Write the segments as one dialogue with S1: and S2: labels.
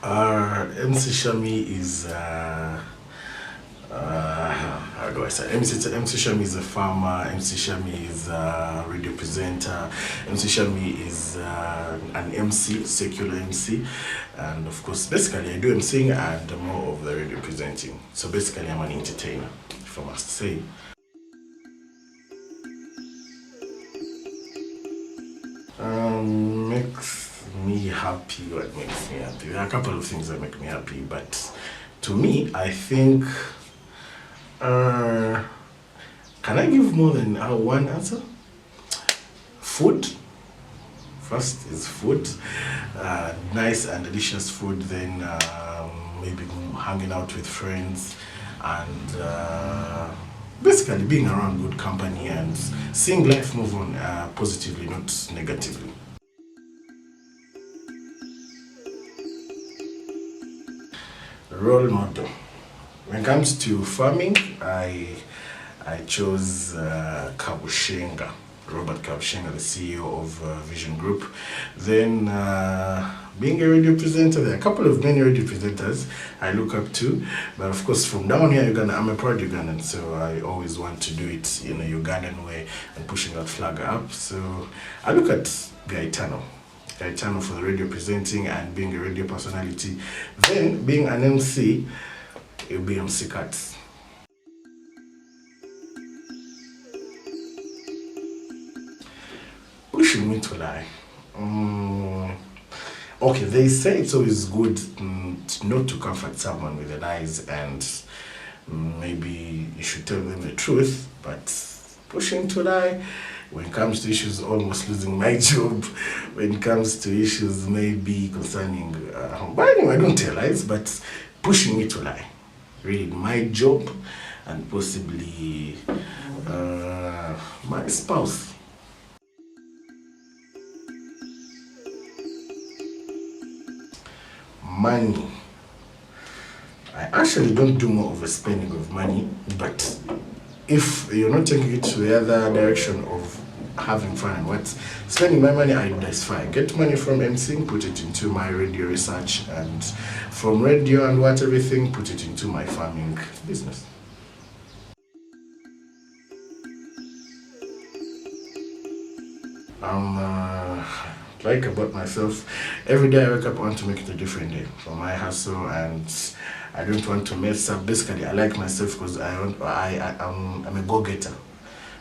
S1: MC Shammy is how do I say? MC Shammy is a farmer. MC Shammy is a radio presenter. MC Shammy is an MC, secular MC, and of course, basically, I do MCing and more of the radio presenting. So basically, I'm an entertainer, if I must say. Makes me happy. What makes me happy? There are a couple of things that make me happy, but to me, I think. Can I give more than one answer? Food. First is food. Nice and delicious food. Then maybe hanging out with friends and basically being around good company and seeing life move on positively, not negatively. Role model. When it comes to farming, I chose Kabushenga, Robert Kabushenga, the CEO of Vision Group. Then being a radio presenter, there are a couple of many radio presenters I look up to. But of course, from down here, Uganda, I'm a proud Ugandan, so I always want to do it in a Ugandan way and pushing that flag up. So I look at Gaetano for the radio presenting and being a radio personality. Then being an MC, it'll be MC Cuts. Pushing me to lie. Okay, they say it's always good not to comfort someone with the lies, and maybe you should tell them the truth, but pushing to lie when it comes to issues almost losing my job, when it comes to issues maybe concerning but anyway, I don't tell lies, but pushing me to lie, really my job and possibly my spouse. Money. I actually don't do more of a spending of money, but if you're not taking it to the other direction of having fun and what spending my money, I diversify. Get money from MCing, put it into my radio research, and from radio and what everything, put it into my farming business. Like about myself, every day I wake up, I want to make it a different day for my hustle, and I don't want to mess up. Basically, I like myself because I'm a go-getter.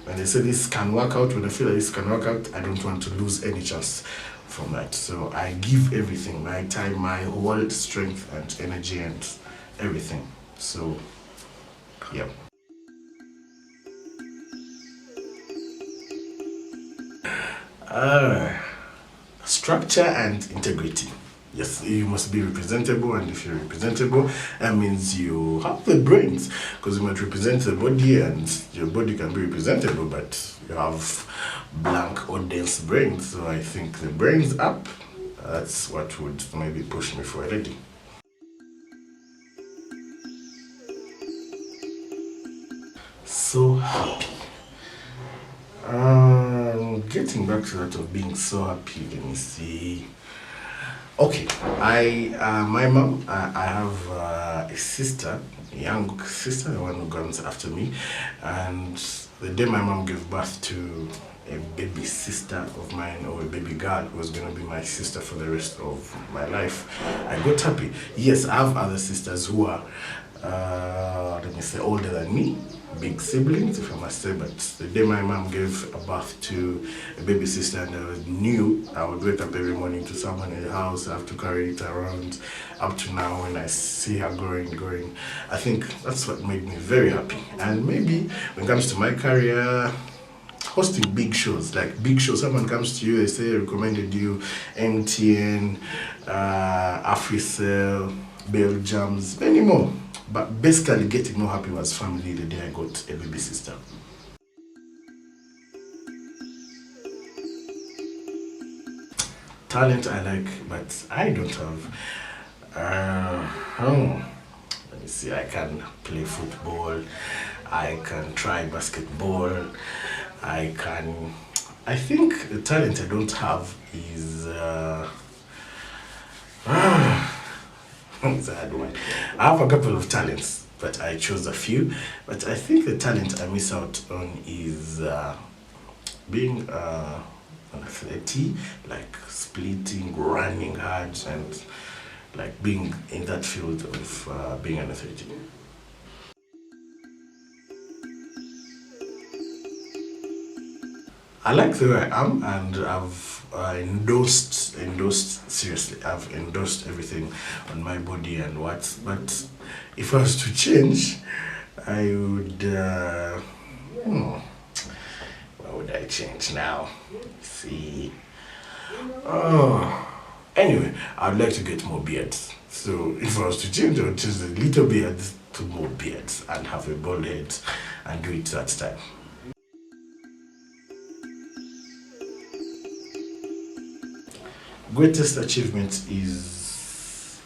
S1: When they say this can work out, when I feel like this can work out, I don't want to lose any chance from that. So I give everything, my time, my whole strength and energy and everything. So, yeah. Structure and integrity. Yes, you must be representable, and if you're representable, that means you have the brains, because you might represent the body, and your body can be representable, but you have blank or dense brains. So I think the brains up, that's what would maybe push me for a lady. So happy. Getting back to that of being so happy, let me see. Okay, my mom, I have a sister, a young sister, the one who comes after me, and the day my mom gave birth to a baby sister of mine, or a baby girl who was going to be my sister for the rest of my life, I got happy. Yes, I have other sisters who are, let me say, older than me, big siblings, if I must say, but the day my mom gave birth to a baby sister, and I knew I would wake up every morning to someone in the house, I have to carry it around, up to now when I see her growing, I think that's what made me very happy. And maybe when it comes to my career, hosting big shows, someone comes to you, they say, recommended you, MTN, Africell, Belgium's, many more. But basically, getting more happy was family the day I got a baby sister. Talent I like, but I don't have. Let me see, I can play football, I can try basketball, I think the talent I don't have is It's a hard one. I have a couple of talents, but I chose a few. But I think the talent I miss out on is being an athlete, like splitting, running hard, and like being in that field of being an athlete. I like the way I am, and I've endorsed seriously. I've endorsed everything on my body and what. But if I was to change, I would. Hmm, what would I change now? See. Oh. Anyway, I'd like to get more beards. So if I was to change, I would change the little beards to more beards and have a bald head and do it that time. Greatest achievement is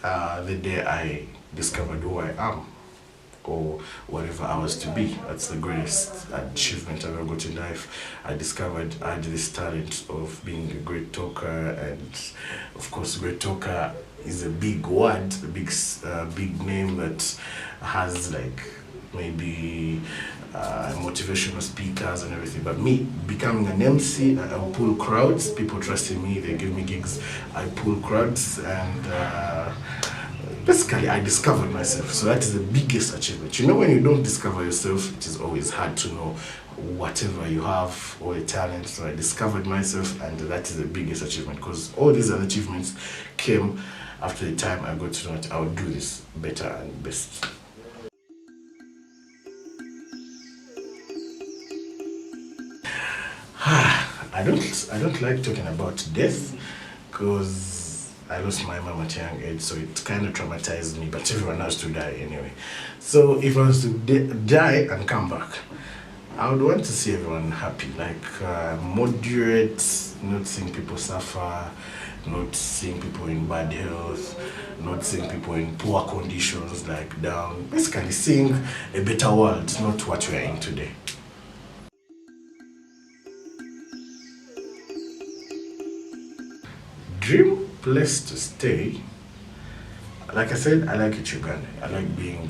S1: the day I discovered who I am or whatever I was to be. That's the greatest achievement I've ever got in life. I discovered I had this talent of being a great talker, and of course, great talker is a big word, a big name that has like maybe motivational speakers and everything. But me becoming an MC, I pull crowds. People trusting me, they give me gigs. I pull crowds, and basically I discovered myself. So that is the biggest achievement. You know, when you don't discover yourself, it is always hard to know whatever you have or a talent. So I discovered myself, and that is the biggest achievement, because all these other achievements came after the time I got to know that I would do this better and best. I don't like talking about death because I lost my mom at a young age, so it kind of traumatized me. But everyone has to die anyway. So if I was to die and come back, I would want to see everyone happy, like moderate, not seeing people suffer, not seeing people in bad health, not seeing people in poor conditions, like down. Basically, seeing a better world, not what we are in today. Dream place to stay. Like I said, I like it Uganda. I like being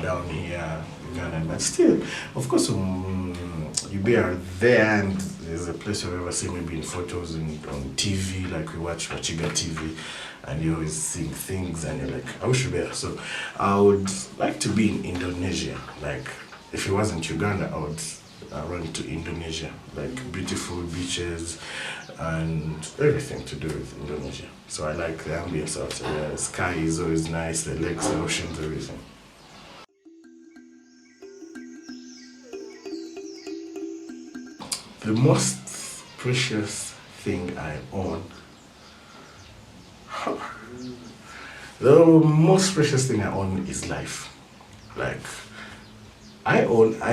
S1: down here, Uganda. But still, of course, you be out there, and there's a place you've ever seen maybe in photos and on TV, like we watch Bakiga TV, and you always seeing things, and you're like, I wish you be there. So I would like to be in Indonesia. Like, if it wasn't Uganda, I would run to Indonesia. Like beautiful beaches and everything to do with Indonesia. So I like the ambience out there. The sky is always nice, the lakes, the oceans, everything. The most precious thing I own. The most precious thing I own is life. Like, I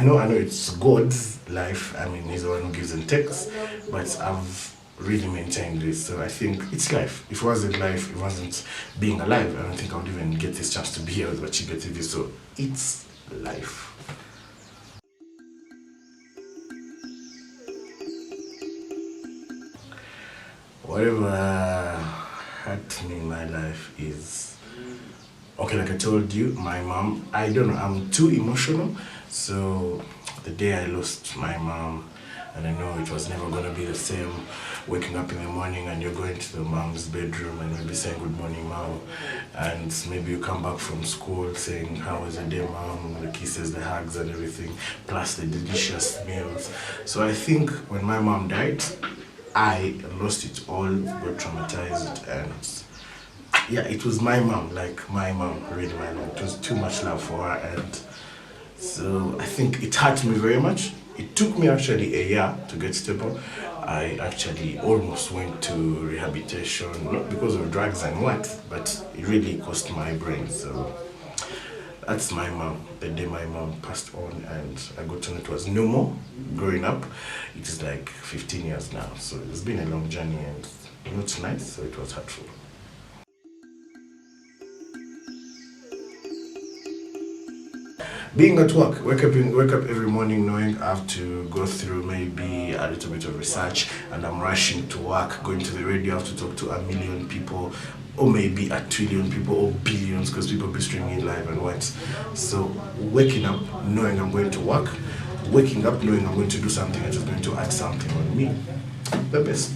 S1: know it's God's life. I mean, He's the one who gives and takes, but I've really maintained this. So I think it's life. If it wasn't life, it wasn't being alive, I don't think I would even get this chance to be here with Bachiga TV. So it's life. Whatever hurt me in my life is okay. Like I told you, my mom. I don't know. I'm too emotional. So the day I lost my mom, and I know it was never gonna be the same. Waking up in the morning and you're going to the mom's bedroom and maybe saying good morning, mom, and maybe you come back from school saying how was the day, mom, the kisses, the hugs, and everything, plus the delicious meals. So I think when my mom died, I lost it all, got traumatized, and yeah, it was my mom, like my mom, really my mom. It was too much love for her, and so I think it hurt me very much. It took me actually a year to get stable. I actually almost went to rehabilitation, not because of drugs and what, but it really cost my brain. So that's my mom. The day my mom passed on and I got to know it was no more growing up. It is like 15 years now. So it's been a long journey and not nice, so it was hurtful. Being at work, wake up every morning knowing I have to go through maybe a little bit of research, and I'm rushing to work, going to the radio, I have to talk to a million people, or maybe a trillion people or billions because people be streaming live and what. So waking up knowing I'm going to work, waking up knowing I'm going to do something that is going to add something on me, the best.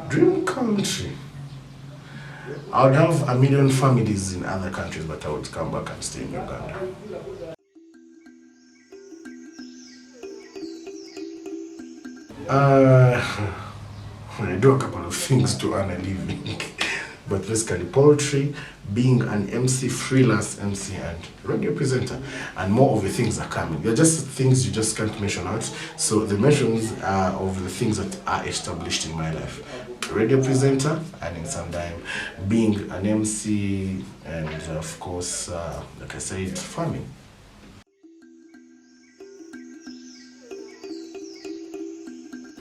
S1: Dream country. I would have a million families in other countries, but I would come back and stay in Uganda. I do a couple of things to earn a living, but basically poetry, being an MC, freelance MC, and radio presenter, and more of the things are coming. They're just things you just can't mention out. So the mentions are of the things that are established in my life. Radio presenter, earning some time, being an MC, and of course, like I said, farming.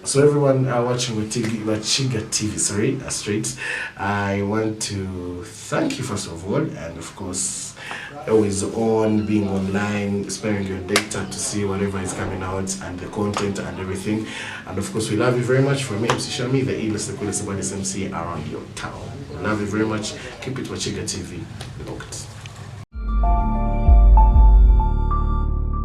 S1: So everyone watching Bakiga TV, sorry, straight, I want to thank you first of all, and of course, always on, being online, sparing your data to see whatever is coming out and the content and everything. And of course, we love you very much. From me, MC Shammy, the illest, the coolest, the baddest MC around your town. We love you very much. Keep it Bakiga TV. Locked.